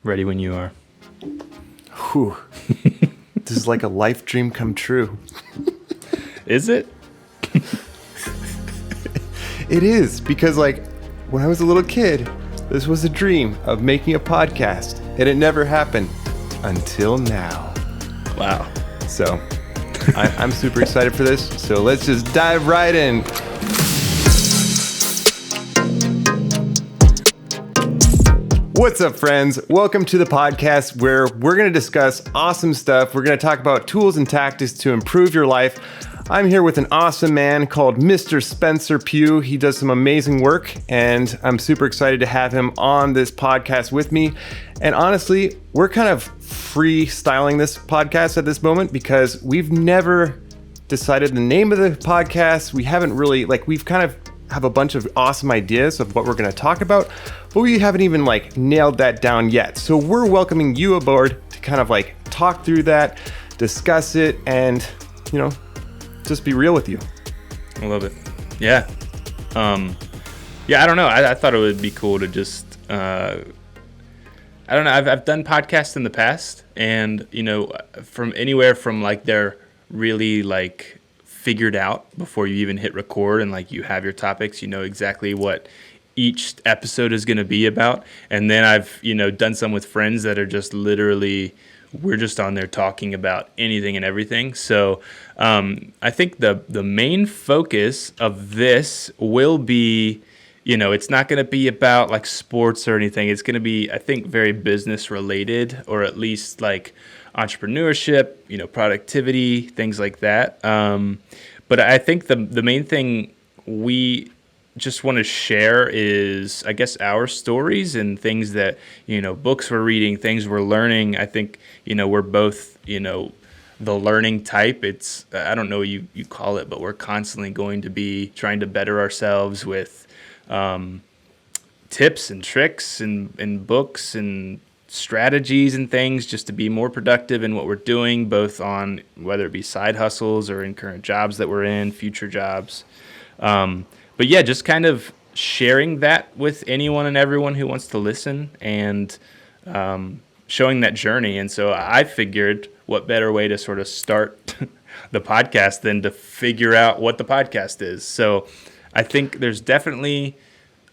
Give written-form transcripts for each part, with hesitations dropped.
Ready when you are. Whew. This is like a life dream come true. Is it? It is, because like when I was a little kid, this was a dream of making a podcast, and it never happened until now. Wow. So I'm super excited for this. So let's just dive right in. What's up, friends? Welcome to the podcast where we're going to discuss awesome stuff. We're going to talk about tools and tactics to improve your life. I'm here with an awesome man called Mr. Spencer Pugh. He does some amazing work, and I'm super excited to have him on this podcast with me. And honestly, we're kind of freestyling this podcast at this moment because we've never decided the name of the podcast. We haven't really, we've kind of have a bunch of awesome ideas of what we're going to talk about, but we haven't even nailed that down yet. So we're welcoming you aboard to kind of talk through that, discuss it, and just be real with you. I love it. Yeah. I don't know. I thought it would be cool to just, I don't know. I've done podcasts in the past, and, from anywhere from they're really figured out before you even hit record, and you have your topics, you know exactly what each episode is going to be about. And then I've, done some with friends that are just literally, we're just on there talking about anything and everything. So I think the main focus of this will be, it's not going to be about sports or anything. It's going to be, I think, very business related, or at least entrepreneurship, productivity, things like that. But I think the main thing we just want to share is, I guess, our stories and things that, books we're reading, things we're learning. I think, we're both, the learning type. It's, I don't know what you call it, but we're constantly going to be trying to better ourselves with tips and tricks and books and strategies and things just to be more productive in what we're doing, both on whether it be side hustles or in current jobs that we're in, future jobs. But yeah, just kind of sharing that with anyone and everyone who wants to listen, and showing that journey. And so I figured, what better way to sort of start the podcast than to figure out what the podcast is. So I think there's definitely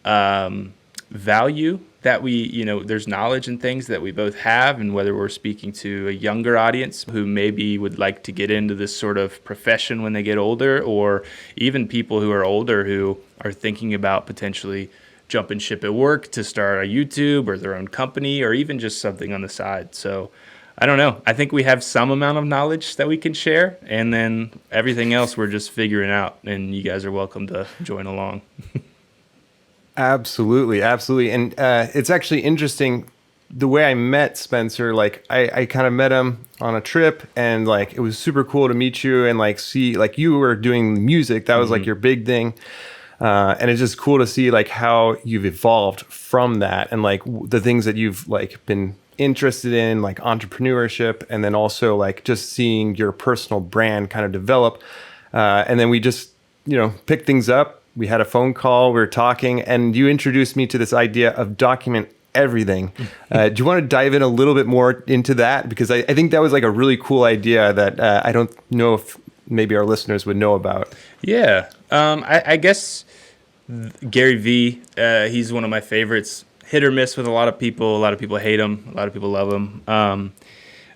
value that we, there's knowledge and things that we both have, and whether we're speaking to a younger audience who maybe would like to get into this sort of profession when they get older, or even people who are older who are thinking about potentially jumping ship at work to start a YouTube or their own company, or even just something on the side. So I don't know. I think we have some amount of knowledge that we can share, and then everything else we're just figuring out, and you guys are welcome to join along. Absolutely. And it's actually interesting the way I met Spencer. I kind of met him on a trip, and it was super cool to meet you and see you were doing music. That was your big thing. And it's just cool to see how you've evolved from that, and the things that you've been interested in, entrepreneurship, and then also just seeing your personal brand kind of develop. And then we just, pick things up. We had a phone call, we were talking, and you introduced me to this idea of document everything. Do you want to dive in a little bit more into that? Because I think that was a really cool idea that I don't know if maybe our listeners would know about. Yeah. I guess Gary V, he's one of my favorites. Hit or miss with a lot of people. A lot of people hate him. A lot of people love him.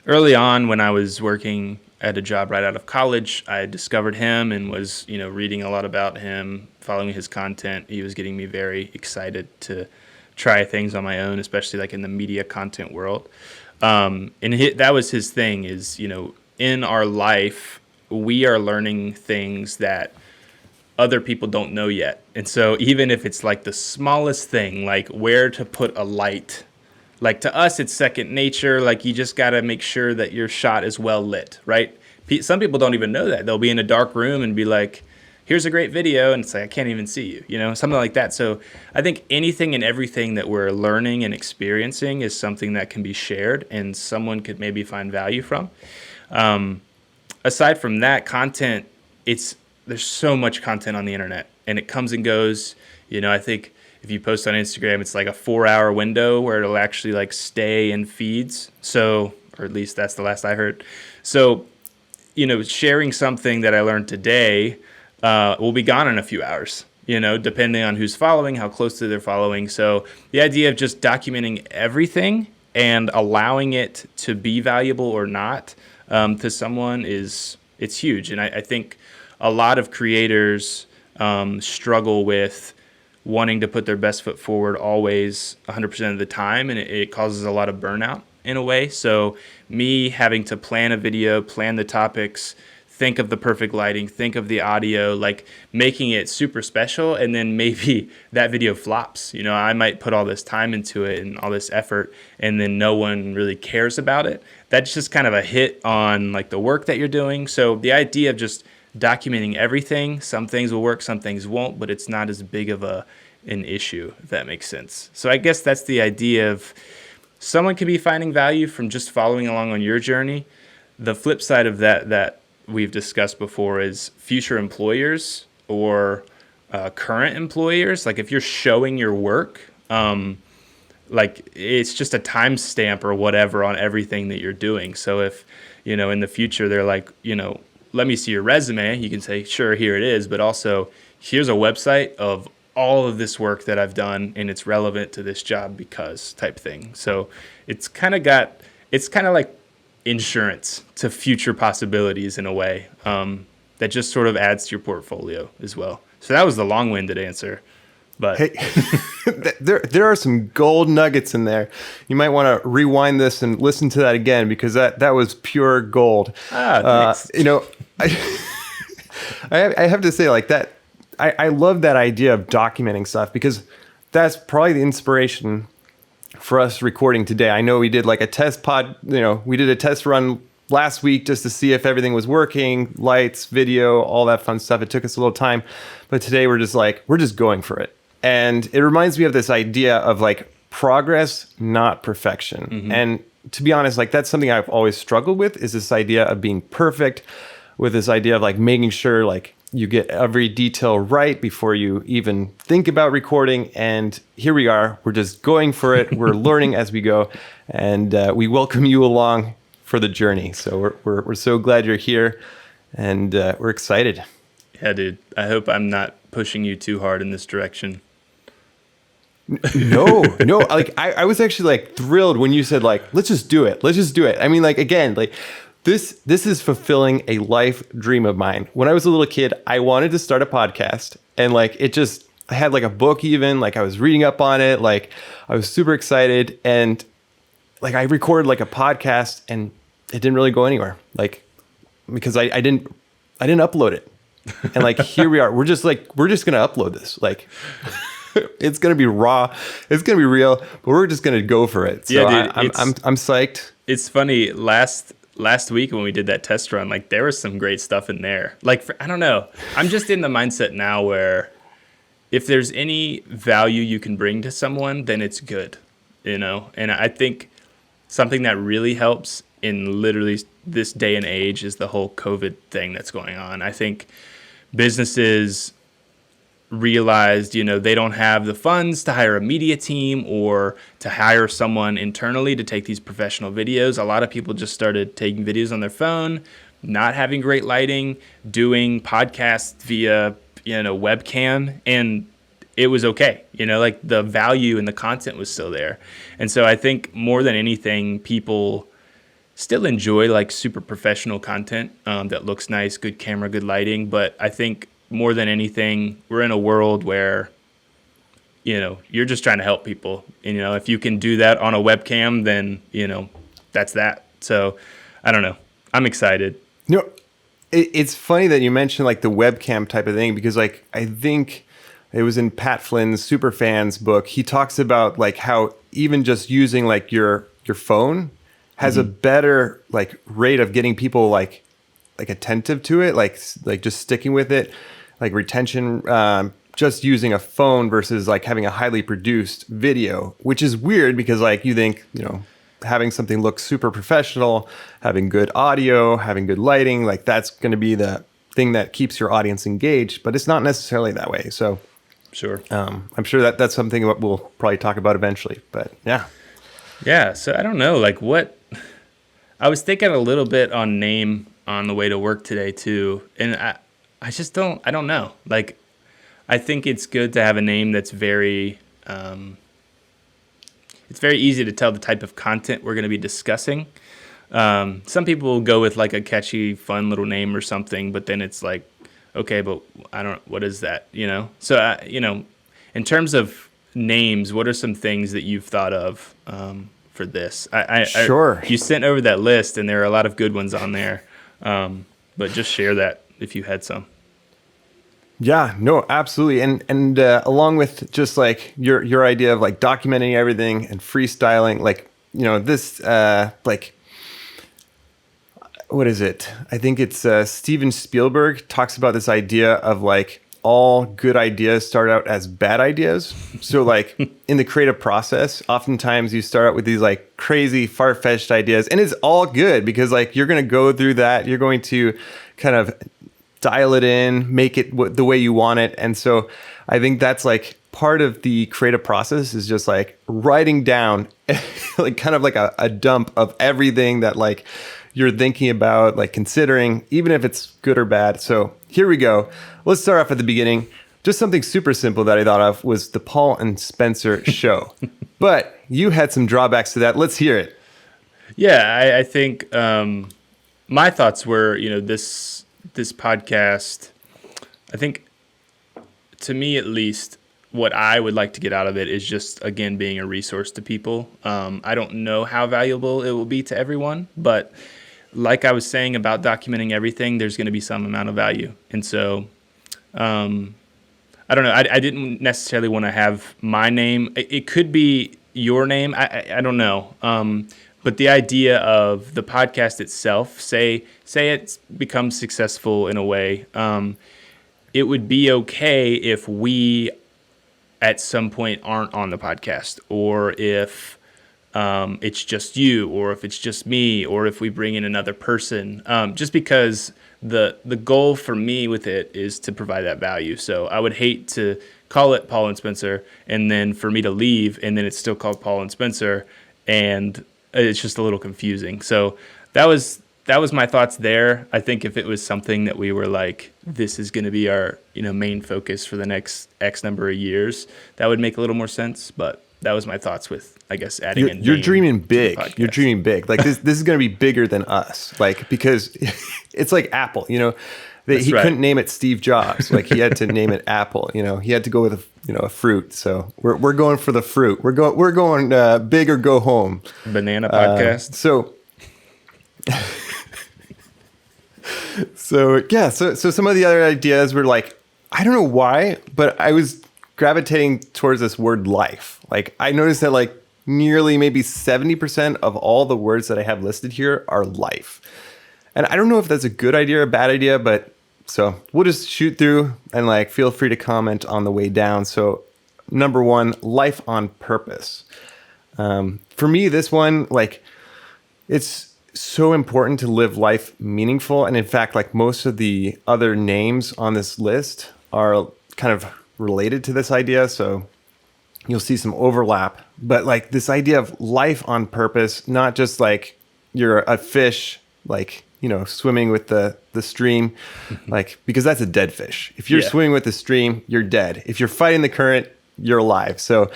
Early on, when I was working at a job right out of college, I discovered him and was, reading a lot about him, following his content. He was getting me very excited to try things on my own, especially in the media content world. And that was his thing is, in our life, we are learning things that other people don't know yet. And so even if it's the smallest thing, where to put a light, to us, it's second nature. You just got to make sure that your shot is well lit, right? Some people don't even know that. They'll be in a dark room and be like, here's a great video. And it's I can't even see you, something like that. So I think anything and everything that we're learning and experiencing is something that can be shared and someone could maybe find value from. Aside from that, content, there's so much content on the internet, and it comes and goes. I think if you post on Instagram, it's like a 4-hour window where it'll actually like stay in feeds. So, or at least that's the last I heard. So, sharing something that I learned today will be gone in a few hours, depending on who's following, how closely they're following. So the idea of just documenting everything and allowing it to be valuable or not to someone it's huge. And I think a lot of creators struggle with wanting to put their best foot forward always 100% of the time, and it causes a lot of burnout in a way. So me having to plan a video, plan the topics, think of the perfect lighting, think of the audio, like making it super special, and then maybe that video flops. I might put all this time into it and all this effort, and then no one really cares about it. That's just kind of a hit on like the work that you're doing. So the idea of just documenting everything, some things will work, some things won't, but it's not as big of an issue, if that makes sense. So I guess that's the idea of someone could be finding value from just following along on your journey. The flip side of that we've discussed before is future employers or current employers. Like if you're showing your work, like it's just a timestamp or whatever on everything that you're doing. So if, in the future, they're like, let me see your resume, you can say, sure, here it is. But also here's a website of all of this work that I've done, and it's relevant to this job because type thing. So it's kind of like insurance to future possibilities in a way that just sort of adds to your portfolio as well. So that was the long-winded answer. But hey, there are some gold nuggets in there. You might want to rewind this and listen to that again, because that was pure gold. Thanks. I have to say, like, that I love that idea of documenting stuff, because that's probably the inspiration for us recording today. I know we did like a test we did a test run last week just to see if everything was working, lights, video, all that fun stuff. It took us a little time, but today we're just going for it. And it reminds me of this idea of like progress, not perfection. Mm-hmm. And to be honest, like that's something I've always struggled with, is this idea of being perfect, with this idea of like making sure like you get every detail right before you even think about recording. And here we are, we're just going for it. We're learning as we go, and we welcome you along for the journey. So we're so glad you're here, and we're excited. Yeah, dude. I hope I'm not pushing you too hard in this direction. No. Like I was actually like thrilled when you said like, let's just do it. I mean, like, again, like this is fulfilling a life dream of mine. When I was a little kid, I wanted to start a podcast, and like I had like a book, even like I was reading up on it. Like I was super excited, and like I recorded like a podcast, and it didn't really go anywhere. Like, because I didn't upload it. And like, here we are, we're just going to upload this. Like, it's going to be raw, it's going to be real, but we're just going to go for it. So yeah, dude, I'm psyched. It's funny. Last week when we did that test run, like there was some great stuff in there. Like, I don't know. I'm just in the mindset now where if there's any value you can bring to someone, then it's good, And I think something that really helps in literally this day and age is the whole COVID thing that's going on. I think businesses realized, they don't have the funds to hire a media team or to hire someone internally to take these professional videos. A lot of people just started taking videos on their phone, not having great lighting, doing podcasts via, webcam, and it was okay. Like the value and the content was still there. And so I think more than anything, people still enjoy like super professional content that looks nice, good camera, good lighting. But I think more than anything, we're in a world where, you're just trying to help people. And, if you can do that on a webcam, then, that's that. So I don't know. I'm excited. It's funny that you mentioned like the webcam type of thing, because like, I think it was in Pat Flynn's Superfans book. He talks about like how even just using like your phone has a better like rate of getting people like attentive to it, like just sticking with it, like retention, just using a phone versus like having a highly produced video, which is weird because like you think, having something look super professional, having good audio, having good lighting, like that's going to be the thing that keeps your audience engaged, but it's not necessarily that way. So Sure. I'm sure that's something that we'll probably talk about eventually, but yeah. Yeah. So I don't know, like what I was thinking a little bit on name on the way to work today too. And I just I don't know. Like, I think it's good to have a name that's it's very easy to tell the type of content we're going to be discussing. Some people will go with like a catchy, fun little name or something, but then it's like, okay, but what is that? So, in terms of names, what are some things that you've thought of for this? Sure. You sent over that list, and there are a lot of good ones on there, but just share that if you had some. Yeah, no, absolutely. And along with just like your idea of like documenting everything and freestyling, like, this, like, what is it? I think it's Steven Spielberg talks about this idea of like all good ideas start out as bad ideas. So like in the creative process, oftentimes you start out with these like crazy far-fetched ideas, and it's all good because like you're going to go through that. You're going to kind of dial it in, make it the way you want it. And so I think that's like part of the creative process is just like writing down like kind of like a dump of everything that like you're thinking about, like considering, even if it's good or bad. So here we go. Let's start off at the beginning. Just something super simple that I thought of was the Paul and Spencer show. But you had some drawbacks to that. Let's hear it. Yeah, I think my thoughts were, this podcast, I think, to me at least, what I would like to get out of it is just, again, being a resource to people. I don't know how valuable it will be to everyone, but like I was saying about documenting everything, there's going to be some amount of value. And so, I don't know. I didn't necessarily want to have my name. It could be your name. I don't know. But the idea of the podcast itself, say it becomes successful in a way, it would be okay if we at some point aren't on the podcast, or if it's just you, or if it's just me, or if we bring in another person, just because the goal for me with it is to provide that value. So I would hate to call it Paul and Spencer and then for me to leave and then it's still called Paul and Spencer, and it's just a little confusing. So that was my thoughts there. I think if it was something that we were like, this is going to be our main focus for the next X number of years, that would make a little more sense. But that was my thoughts with, I guess, adding in. You're dreaming big. You're dreaming big. Like this is going to be bigger than us. Like, because it's like Apple. He couldn't name it Steve Jobs. Like he had to name it Apple. He had to go with a fruit. So we're going for the fruit. We're going big or go home. Banana podcast. So some of the other ideas were like, I don't know why, but I was gravitating towards this word life. Like I noticed that like nearly maybe 70% of all the words that I have listed here are life. And I don't know if that's a good idea or a bad idea, but so we'll just shoot through and like feel free to comment on the way down. So number 1, life on purpose. For me, this one, like it's so important to live life meaningful. And in fact, like most of the other names on this list are kind of related to this idea. So you'll see some overlap, but like this idea of life on purpose, not just like you're a fish, like, swimming with the stream, like, because that's a dead fish. If you're swimming with the stream, you're dead. If you're fighting the current, you're alive. So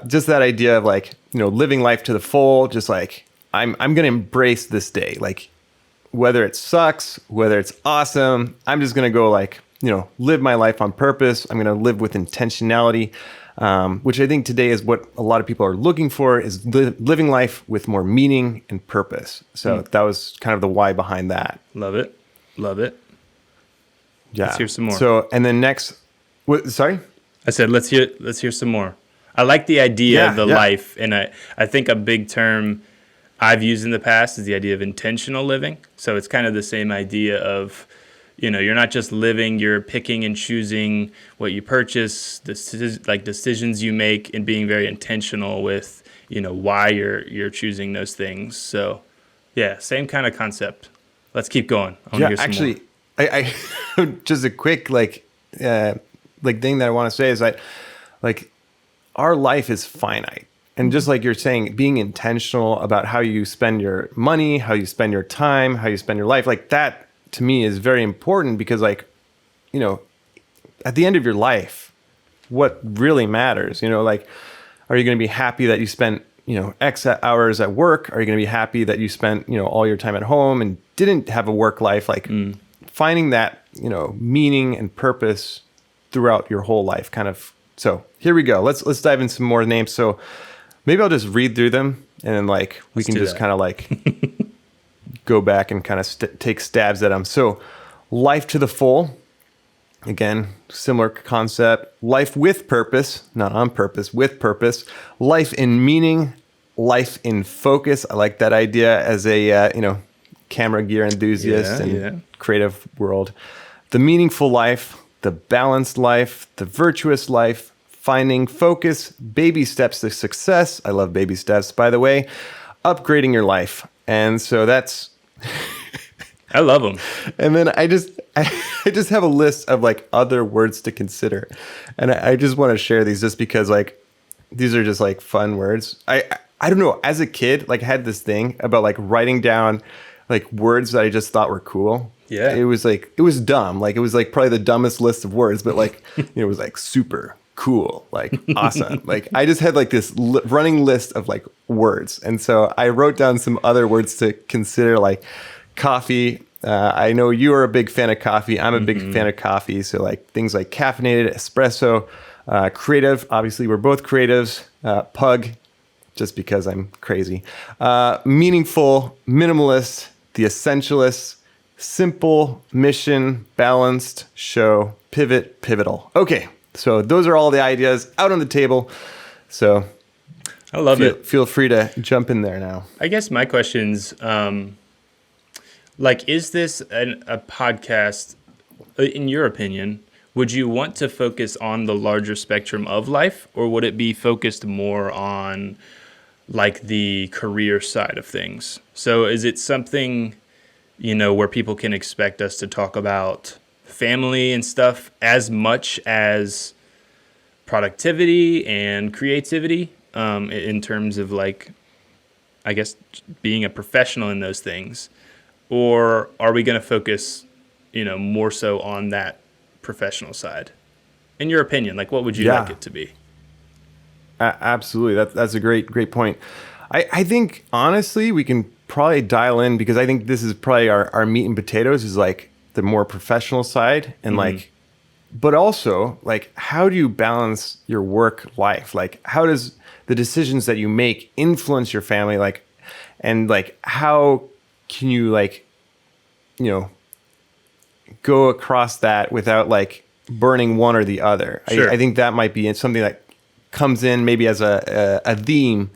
just that idea of like, living life to the full, just like, I'm going to embrace this day. Like whether it sucks, whether it's awesome, I'm just going to go like, live my life on purpose. I'm going to live with intentionality, which I think today is what a lot of people are looking for, is living life with more meaning and purpose. So that was kind of the why behind that. Love it. Yeah. Let's hear some more. So, and then next, sorry? I said, let's hear some more. I like the idea of the life. And I think a big term I've used in the past is the idea of intentional living. So it's kind of the same idea of, you're not just living, you're picking and choosing what you purchase, decisions you make, and being very intentional with, why you're choosing those things. So, yeah, same kind of concept. Let's keep going. I want to hear some more. I just a quick like thing that I want to say is that like our life is finite. And just like you're saying, being intentional about how you spend your money, how you spend your time, how you spend your life, like that to me is very important because like, you know, at the end of your life, what really matters, you know, like, are you going to be happy that you spent, you know, X hours at work? Are you going to be happy that you spent, you know, all your time at home and didn't have a work life? Like finding that, you know, meaning and purpose throughout your whole life kind of. So here we go. Let's dive into some more names. So maybe I'll just read through them and then like we can just kind of like go back and kind of take stabs at them. So life to the full, again, similar concept. Life with purpose, not on purpose, with purpose. Life in meaning, life in focus. I like that idea as a, you know, camera gear enthusiast and creative world. The meaningful life, the balanced life, the virtuous life, finding focus, baby steps to success. I love baby steps, by the way. Upgrading your life. And so that's... I love them. And then I just have a list of like other words to consider. And I just want to share these just because like these are just like fun words. I don't know. As a kid, like I had this thing about like writing down like words that I just thought were cool. Yeah. It was like, it was dumb. Like it was like probably the dumbest list of words, but like, you know, it was like super cool, like awesome. Like I just had like this running list of like words. And so I wrote down some other words to consider, like coffee. I know you are a big fan of coffee. I'm a big fan of coffee. So like things like caffeinated, espresso, creative. Obviously we're both creatives. Pug, just because I'm crazy. Meaningful, minimalist, the essentialist, simple, mission, balanced, show, pivot, pivotal. Okay. So those are all the ideas out on the table. So I love it. Feel free to jump in there now. I guess my question's, like, is this a podcast, in your opinion, would you want to focus on the larger spectrum of life, or would it be focused more on like the career side of things? So is it something, you know, where people can expect us to talk about family and stuff as much as productivity and creativity, in terms of like, I guess, being a professional in those things? Or are we going to focus, you know, more so on that professional side? In your opinion, like what would you like it to be? Absolutely. That's a great point. I think honestly we can probably dial in because I think this is probably our meat and potatoes is like the more professional side and like, but also like, how do you balance your work life? Like, how does the decisions that you make influence your family? Like, and like, how can you like, you know, go across that without like burning one or the other? Sure. I think that might be something that comes in maybe as a theme,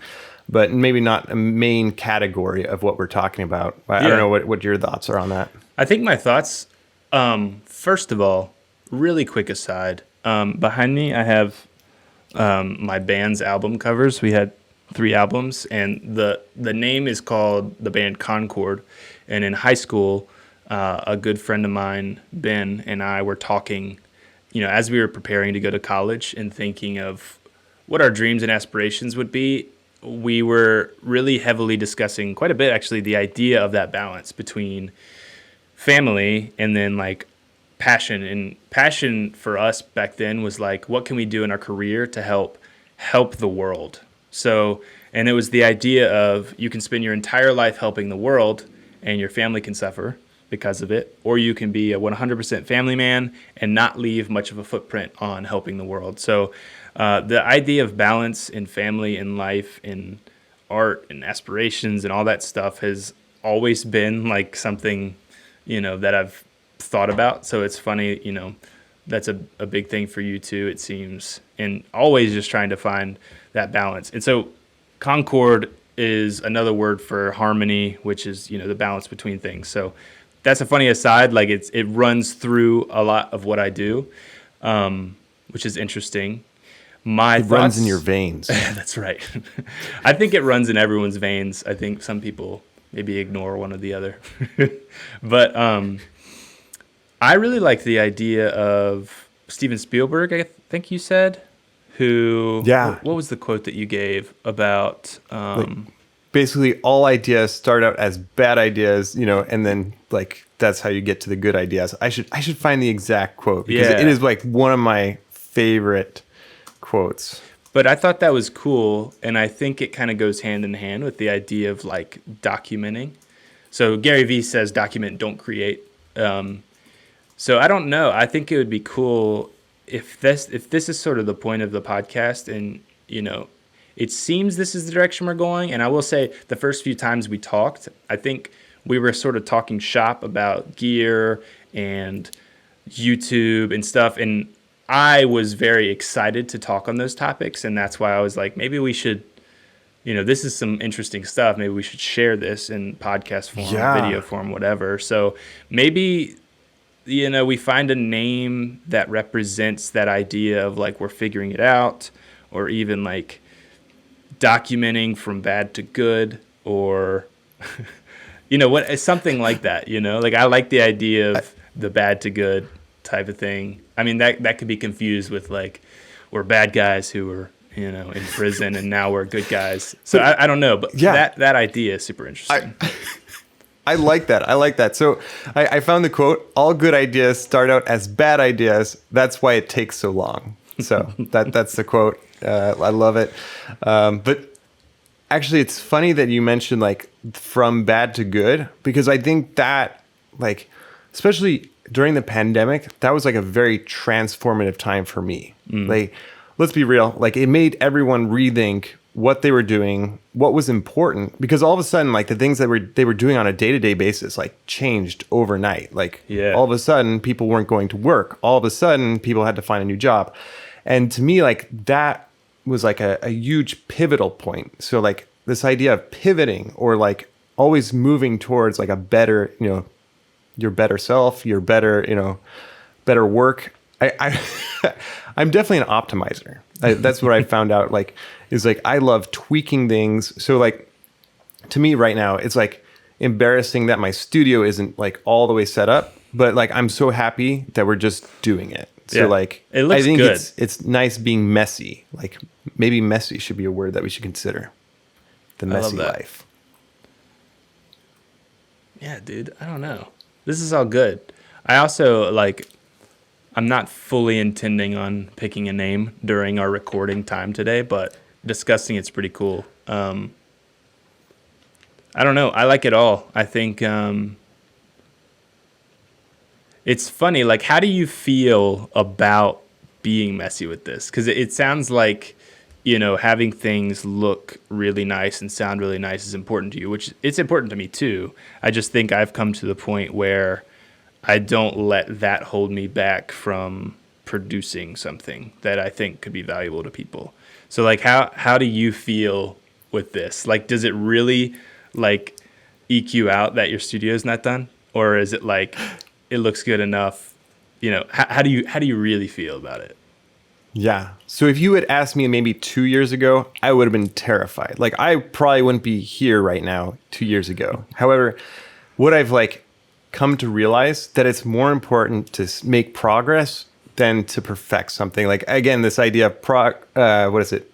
but maybe not a main category of what we're talking about. I don't know what your thoughts are on that. I think my thoughts, first of all, really quick aside, behind me I have my band's album covers. We had 3 albums, and the name is called the band Concord. And in high school, a good friend of mine, Ben, and I were talking, you know, as we were preparing to go to college and thinking of what our dreams and aspirations would be. We were really heavily discussing quite a bit, actually, the idea of that balance between family and then like passion. And passion for us back then was like, what can we do in our career to help the world? So, and it was the idea of you can spend your entire life helping the world and your family can suffer because of it, or you can be a 100% family man and not leave much of a footprint on helping the world. So the idea of balance in family and life and art and aspirations and all that stuff has always been like something, you know, that I've thought about. So it's funny, you know, that's a big thing for you too, it seems, and always just trying to find that balance. And so concord is another word for harmony, which is, you know, the balance between things. So that's a funny aside. Like it runs through a lot of what I do, which is interesting. It runs in your veins. That's right. I think it runs in everyone's veins. I think some people maybe ignore one or the other. But I really like the idea of Steven Spielberg, I think you said, who, Yeah. what was the quote that you gave about, Like, basically all ideas start out as bad ideas, and then like that's how you get to the good ideas. I should find the exact quote because Yeah. it is like one of my favorite quotes. but I thought that was cool. And I think it kind of goes hand in hand with the idea of like documenting. So Gary Vee says, document, don't create. So I don't know. I think it would be cool if this is sort of the point of the podcast, and it seems this is the direction we're going. And I will say, the first few times we talked, I think we were sort of talking shop about gear and YouTube and stuff, and I was very excited to talk on those topics, and that's why I was like, maybe we should. This is some interesting stuff. Maybe we should share this in podcast form, video form, whatever. So maybe we find a name that represents that idea of like we're figuring it out, or even like documenting from bad to good, or something like that. Like I like the idea of the bad to good type of thing. I mean that could be confused with like we're bad guys who were in prison and now we're good guys. So I don't know, but that idea is super interesting. I like that. So I found the quote, all good ideas start out as bad ideas. That's why it takes so long. So that's the quote. I love it. But actually, it's funny that you mentioned like from bad to good, because I think that like, especially during the pandemic, that was like a very transformative time for me. Like, let's be real. Like it made everyone rethink what they were doing, what was important, because all of a sudden, like the things that they were doing on a day-to-day basis, like changed overnight. Like all of a sudden people weren't going to work. All of a sudden people had to find a new job. And to me, like that was like a huge pivotal point. So like this idea of pivoting, or like always moving towards like a better, your better self, your better, better work. I'm definitely an optimizer. That's what I found out. Like, is like I love tweaking things. So like, to me right now, it's like embarrassing that my studio isn't like all the way set up. But like, I'm so happy that we're just doing it. So like, it looks I think good. It's nice being messy. Like maybe messy should be a word that we should consider. The messy life. Yeah, dude. I don't know. This is all good. I also like. I'm not fully intending on picking a name during our recording time today, but discussing it's pretty cool. I don't know. I like it all. I think it's funny. Like, how do you feel about being messy with this? Because it sounds like, having things look really nice and sound really nice is important to you, which it's important to me too. I just think I've come to the point where I don't let that hold me back from producing something that I think could be valuable to people. So like, how do you feel with this? Like, does it really like EQ out that your studio is not done? Or is it like, it looks good enough? How do you really feel about it? Yeah. So if you had asked me maybe 2 years ago, I would have been terrified. Like I probably wouldn't be here right now 2 years ago. However, what I've like come to realize that it's more important to make progress than to perfect something. Like again, this idea of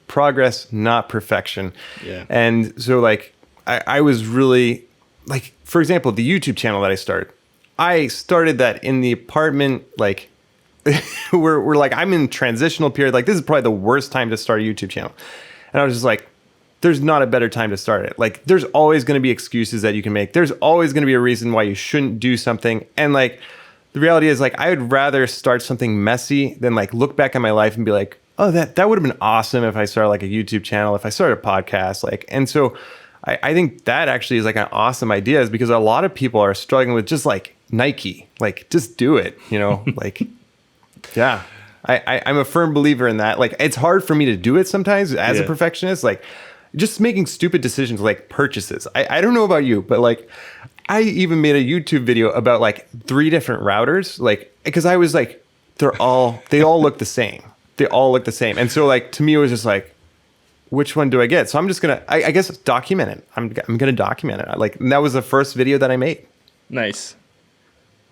progress, not perfection. Yeah. And so like I was really like, for example, the YouTube channel that I started that in the apartment. Like we're like, I'm in transitional period. Like this is probably the worst time to start a YouTube channel. And I was just like, there's not a better time to start it. Like there's always going to be excuses that you can make. There's always going to be a reason why you shouldn't do something. And like, the reality is like, I would rather start something messy than like look back at my life and be like, oh, that would have been awesome if I started like a YouTube channel, if I started a podcast. Like, and so I think that actually is like an awesome idea, is because a lot of people are struggling with just like Nike, like just do it, like, yeah. I'm a firm believer in that. Like, it's hard for me to do it sometimes as a perfectionist, like just making stupid decisions like purchases. I don't know about you, but like I even made a YouTube video about like 3 different routers, like, because I was like, they all look the same. They all look the same. And so like, to me, it was just like, which one do I get? So I'm just going to, I guess, document it. I'm going to document it. Like, and that was the first video that I made. Nice.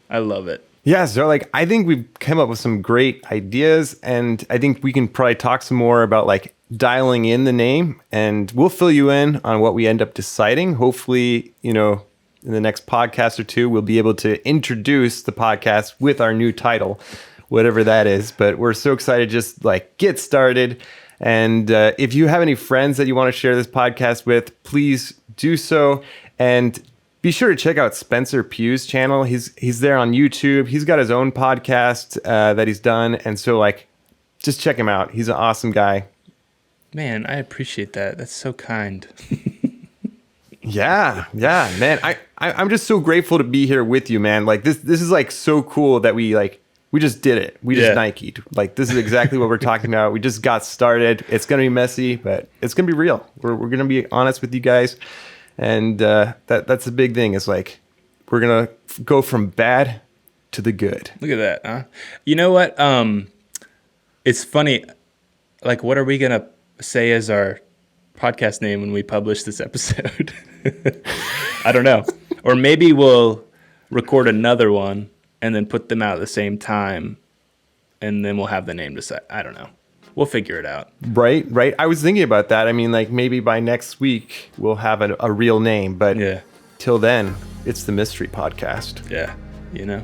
I love it. Yeah, so like I think we've come up with some great ideas, and I think we can probably talk some more about like dialing in the name, and we'll fill you in on what we end up deciding. Hopefully, in the next podcast or two, we'll be able to introduce the podcast with our new title, whatever that is. But we're so excited to just like get started. And if you have any friends that you want to share this podcast with, please do so. And be sure to check out Spencer Pugh's channel. He's there on YouTube. He's got his own podcast that he's done. And so like, just check him out. He's an awesome guy. Man, I appreciate that. That's so kind. Yeah, man. I'm just so grateful to be here with you, man. Like this is like so cool that we just did it. We just Nike'd. Like this is exactly what we're talking about. We just got started. It's gonna be messy, but it's gonna be real. We're gonna be honest with you guys. And that's the big thing. Is like we're gonna go from bad to the good. Look at that, huh? You know what? It's funny. Like, what are we gonna say as our podcast name when we publish this episode? I don't know. Or maybe we'll record another one and then put them out at the same time, and then we'll have the name decided. I don't know. We'll figure it out. Right. I was thinking about that. I mean, like maybe by next week we'll have a real name, but till then, it's the Mystery Podcast. Yeah.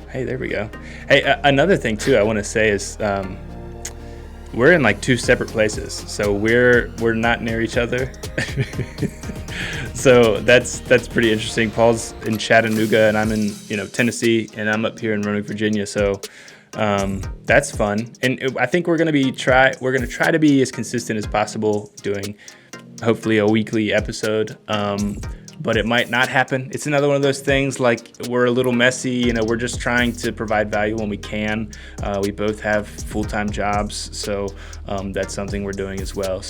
Hey, there we go. Hey, another thing too I want to say is we're in like two separate places, so we're not near each other. So that's pretty interesting. Paul's in Chattanooga, and I'm in Tennessee, and I'm up here in Roanoke, Virginia. So that's fun, and I think we're gonna try to be as consistent as possible, doing hopefully a weekly episode. But it might not happen. It's another one of those things, like we're a little messy, we're just trying to provide value when we can. We both have full-time jobs, so that's something we're doing as well.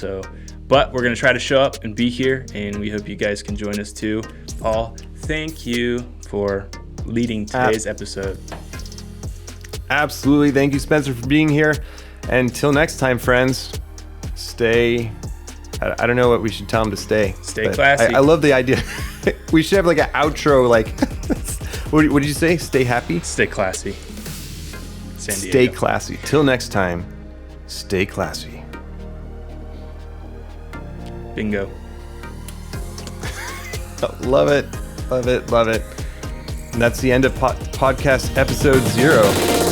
But we're gonna try to show up and be here, and we hope you guys can join us too. Paul, thank you for leading today's episode. Absolutely. Thank you, Spencer, for being here. Until next time, friends, stay... I don't know what we should tell them to stay. Stay classy. I love the idea. We should have like an outro, like, what did you say? Stay happy? Stay classy. San Diego. Stay classy. Till next time, stay classy. Bingo. Love it. And that's the end of podcast episode 0.